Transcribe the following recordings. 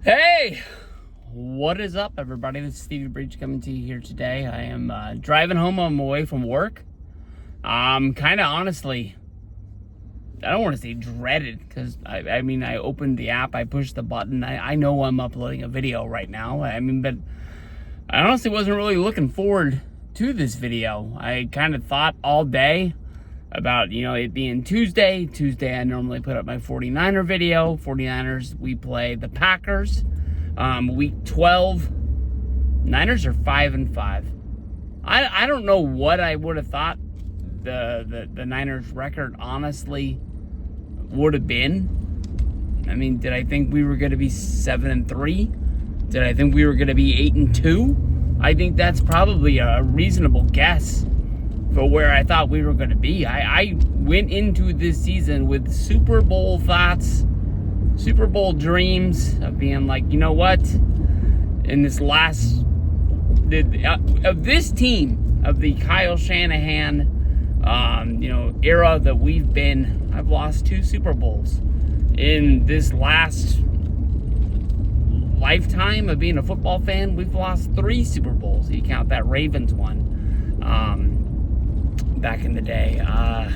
Hey, what is up, everybody? This is Stevie Breach coming to you here today. I am driving home on my way from work. Kind of honestly, I don't want to say dreaded because I opened the app, I pushed the button. I know I'm uploading a video right now. But I honestly wasn't really looking forward to this video. I kind of thought all day about, it being Tuesday. Tuesday, I normally put up my 49er video. 49ers, we play the Packers. Week 12, Niners are 5-5. I don't know what I would have thought the Niners record honestly would have been. Did I think we were going to be 7-3? Did I think we were going to be 8-2? I think that's probably a reasonable guess for where I thought we were going to be. I went into this season with Super Bowl thoughts, Super Bowl dreams of being like, you know what? In this last, of this team, of the Kyle Shanahan, era that we've been, I've lost 2 Super Bowls. In this last lifetime of being a football fan, we've lost 3 Super Bowls. You count that Ravens one. Back in the day. I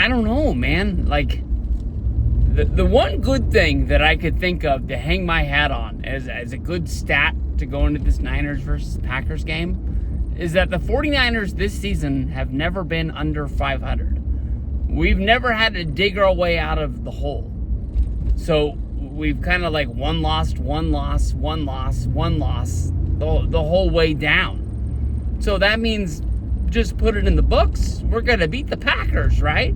don't know, man. Like, the one good thing that I could think of to hang my hat on as a good stat to go into this Niners versus Packers game is that the 49ers this season have never been under 500. We've never had to dig our way out of the hole. So we've kind of like one loss, the whole way down. So that means, just put it in the books, we're going to beat the Packers, right?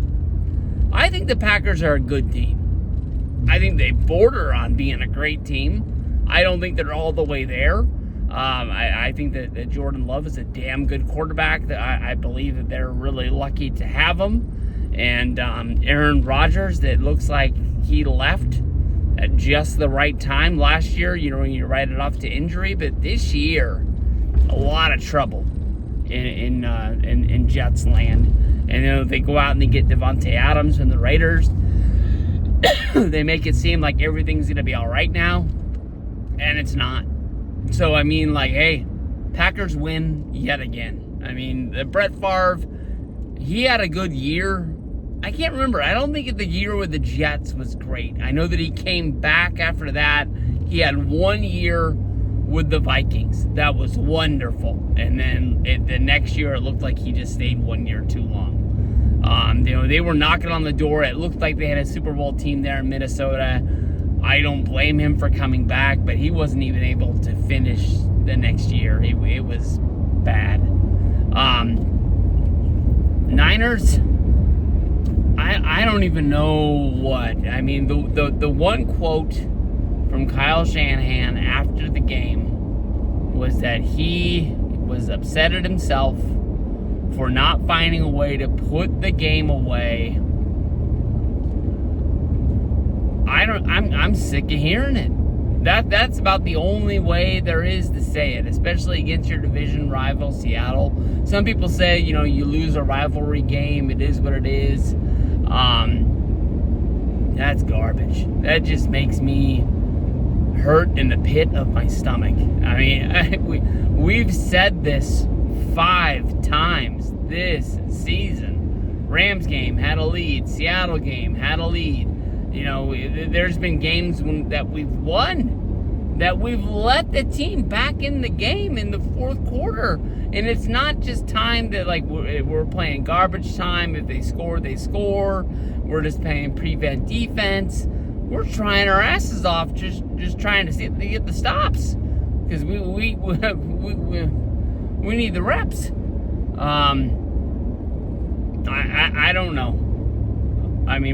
I think the Packers are a good team. I think they border on being a great team. I don't think they're all the way there. I think that Jordan Love is a damn good quarterback. That I believe that they're really lucky to have him. And Aaron Rodgers, that looks like he left at just the right time. Last year, you write it off to injury, but this year, a lot of trouble in Jets land. And they go out and they get Devontae Adams from the Raiders. They make it seem like everything's going to be all right now, and it's not. So, hey, Packers win yet again. Brett Favre, he had a good year. I can't remember. I don't think the year with the Jets was great. I know that he came back after that. He had 1 year with the Vikings. That was wonderful. And then the next year, it looked like he just stayed 1 year too long. They were knocking on the door. It looked like they had a Super Bowl team there in Minnesota. I don't blame him for coming back, but he wasn't even able to finish the next year. It was bad. Niners, I don't even know what. The one quote from Kyle Shanahan after the game was that he was upset at himself for not finding a way to put the game away. I'm sick of hearing it. That's about the only way there is to say it, especially against your division rival, Seattle. Some people say, you lose a rivalry game, it is what it is. That's garbage. That just makes me hurt in the pit of my stomach. We've said this 5 times this season. Rams game had a lead. Seattle game had a lead. There's been games that we've won, that we've let the team back in the game in the 4th quarter. And it's not just time that, we're playing garbage time. If they score, they score. We're just playing prevent defense. We're trying our asses off, just trying to get the stops, because we need the reps. I don't know.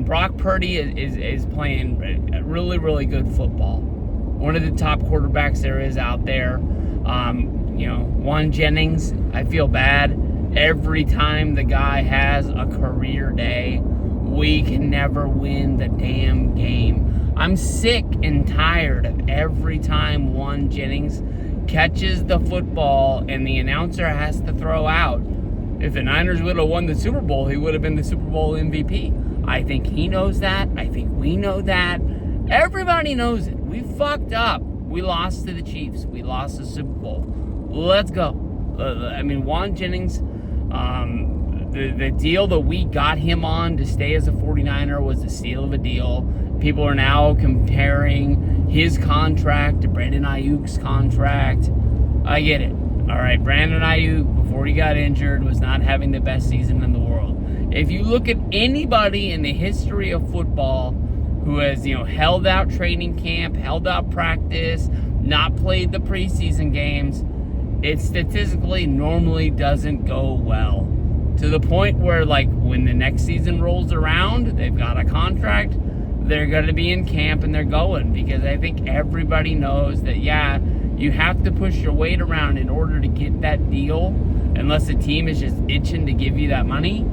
Brock Purdy is playing really, really good football. One of the top quarterbacks there is out there. Juan Jennings, I feel bad. Every time the guy has a career day, we can never win the damn game. I'm sick and tired of every time Juan Jennings catches the football and the announcer has to throw out. If the Niners would have won the Super Bowl, he would have been the Super Bowl MVP. I think he knows that. I think we know that. Everybody knows it. We fucked up. We lost to the Chiefs. We lost the Super Bowl. Let's go. Juan Jennings, the deal that we got him on to stay as a 49er was a steal of a deal. People are now comparing his contract to Brandon Ayuk's contract. I get it. All right, Brandon Ayuk, before he got injured, was not having the best season in the world. If you look at anybody in the history of football who has, held out training camp, held out practice, not played the preseason games, it statistically normally doesn't go well. To the point where, when the next season rolls around, they've got a contract, they're going to be in camp and they're going. Because I think everybody knows that, you have to push your weight around in order to get that deal, unless the team is just itching to give you that money.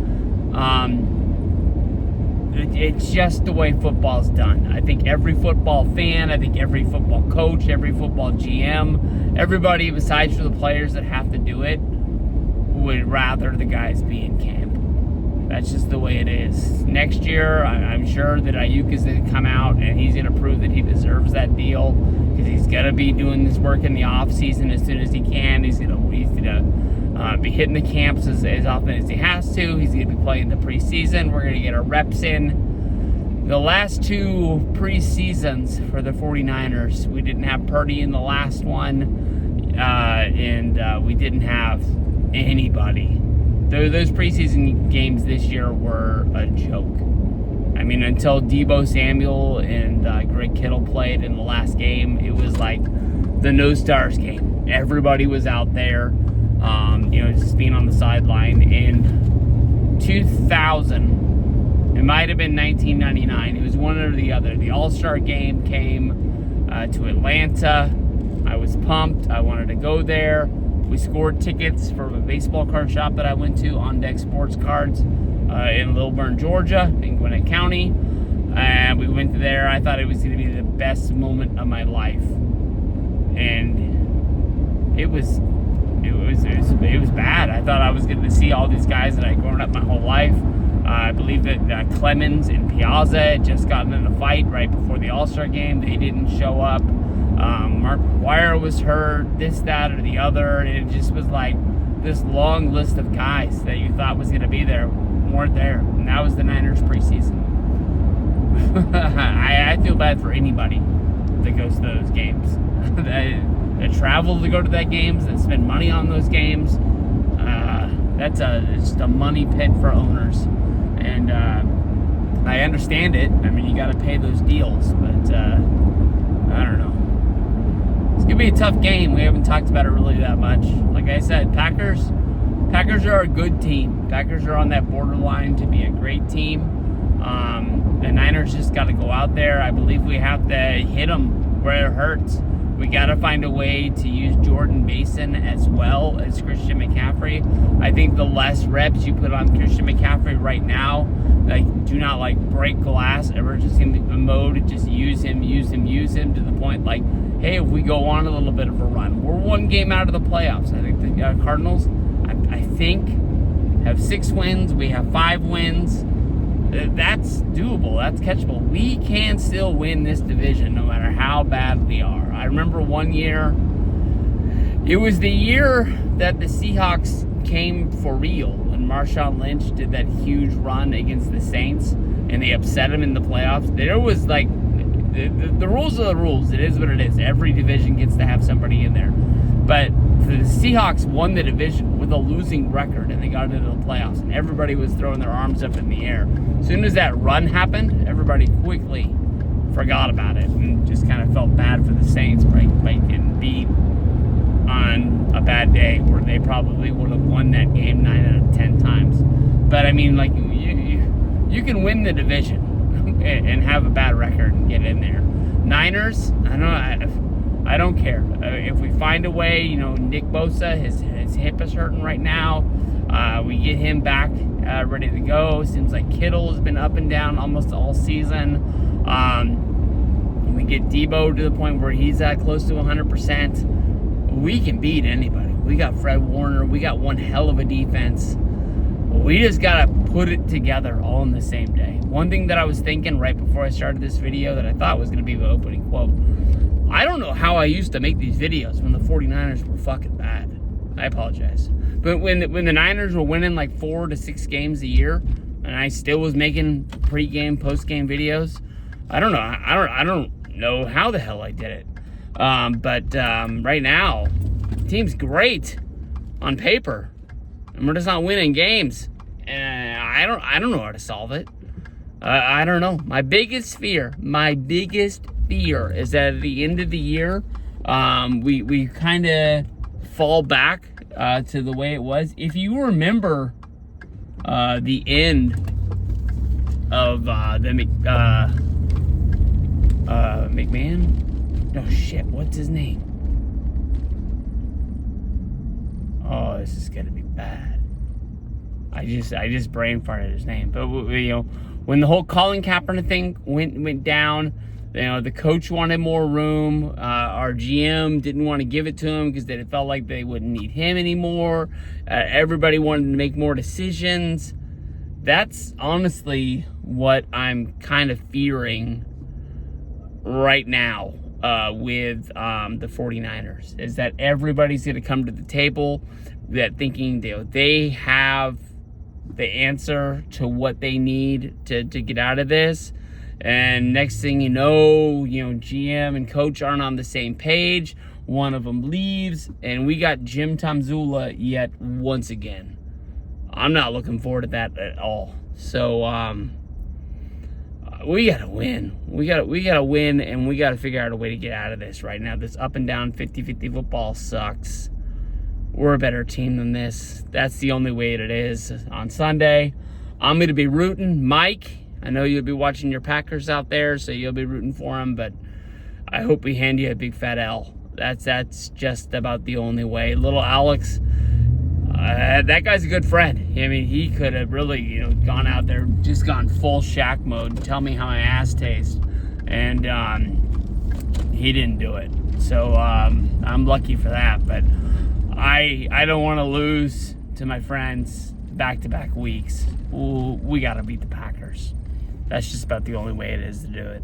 It's just the way football's done. I think every football fan, I think every football coach, every football GM, everybody besides for the players that have to do it, would rather the guys be in camp. That's just the way it is. Next year, I'm sure that Ayuk is going to come out and he's going to prove that he deserves that deal, because he's going to be doing this work in the off season as soon as he can. He's going to be hitting the camps as often as he has to. He's going to be playing the preseason. We're going to get our reps in. The last two preseasons for the 49ers, we didn't have Purdy in the last one, and we didn't have anybody. Those preseason games this year were a joke. Until Deebo Samuel and Greg Kittle played in the last game, it was like the no stars game. Everybody was out there, just being on the sideline. In 2000, it might have been 1999, it was one or the other. The All-Star game came to Atlanta. I was pumped. I wanted to go there. We scored tickets from a baseball card shop that I went to, On Deck Sports Cards, in Lilburn, Georgia, in Gwinnett County. And we went there. I thought it was going to be the best moment of my life. And it was bad. I thought I was going to see all these guys that I'd grown up my whole life. I believe that Clemens and Piazza had just gotten in a fight right before the All-Star game. They didn't show up. Mark McGwire was hurt, this, that, or the other, and it just was like this long list of guys that you thought was going to be there weren't there, and that was the Niners preseason. I feel bad for anybody that goes to those games, that travel to go to that games, that spend money on those games. It's just a money pit for owners, and I understand it. You got to pay those deals, but I don't know. It's going to be a tough game. We haven't talked about it really that much. Like I said, Packers are a good team. Packers are on that borderline to be a great team. The Niners just got to go out there. I believe we have to hit them where it hurts. We got to find a way to use Jordan Mason as well as Christian McCaffrey. I think the less reps you put on Christian McCaffrey right now, do not break glass, emergency mode, just use him to the point hey, if we go on a little bit of a run, we're one game out of the playoffs. I think the Cardinals, I think, have 6 wins. We have 5 wins. That's doable. That's catchable. We can still win this division no matter how bad we are. I remember one year, it was the year that the Seahawks came for real when Marshawn Lynch did that huge run against the Saints and they upset him in the playoffs. There was the rules are the rules. It is what it is. Every division gets to have somebody in there. But the Seahawks won the division with a losing record, and they got into the playoffs, and everybody was throwing their arms up in the air. As soon as that run happened, everybody quickly forgot about it and just kind of felt bad for the Saints by getting beat on a bad day where they probably would have won that game 9 out of 10 times. But you can win the division and have a bad record and get in there. Niners, I don't care. If we find a way, Nick Bosa, his hip is hurting right now. We get him back ready to go. Seems like Kittle has been up and down almost all season. We get Deebo to the point where he's at close to 100%. We can beat anybody. We got Fred Warner. We got one hell of a defense. We just got to put it together all in the same day. One thing that I was thinking right before I started this video that I thought was going to be the opening quote. I don't know how I used to make these videos when the 49ers were fucking bad. I apologize. But when the Niners were winning like 4 to 6 games a year, and I still was making pre-game, post-game videos, I don't know how the hell I did it. But right now, the team's great on paper, and we're just not winning games. And I don't know how to solve it. I don't know. My biggest fear is that at the end of the year, we kind of fall back to the way it was. If you remember the end of McMahon? No shit, what's his name? Oh, this is gonna be bad. I just brain farted his name. But you know, when the whole Colin Kaepernick thing went down, you know, the coach wanted more room. Our GM didn't want to give it to him because they felt like they wouldn't need him anymore. Everybody wanted to make more decisions. That's honestly what I'm kind of fearing right now with the 49ers, is that everybody's going to come to the table that thinking they have the answer to what they need to get out of this. And next thing you know, GM and coach aren't on the same page. One of them leaves, and we got Jim Tomsula yet once again. I'm not looking forward to that at all. So we gotta win. We gotta win, and we gotta figure out a way to get out of this right now. This up and down 50-50 football sucks. We're a better team than this. That's the only way it is. On Sunday, I'm gonna be rooting. Mike, I know you'll be watching your Packers out there, so you'll be rooting for them, but I hope we hand you a big fat L. That's just about the only way. Little Alex, that guy's a good friend. I mean, he could have really, gone out there, just gone full Shaq mode, tell me how my ass tastes, and he didn't do it. So I'm lucky for that, but I don't want to lose to my friends back-to-back weeks. We got to beat the Packers. That's just about the only way it is to do it.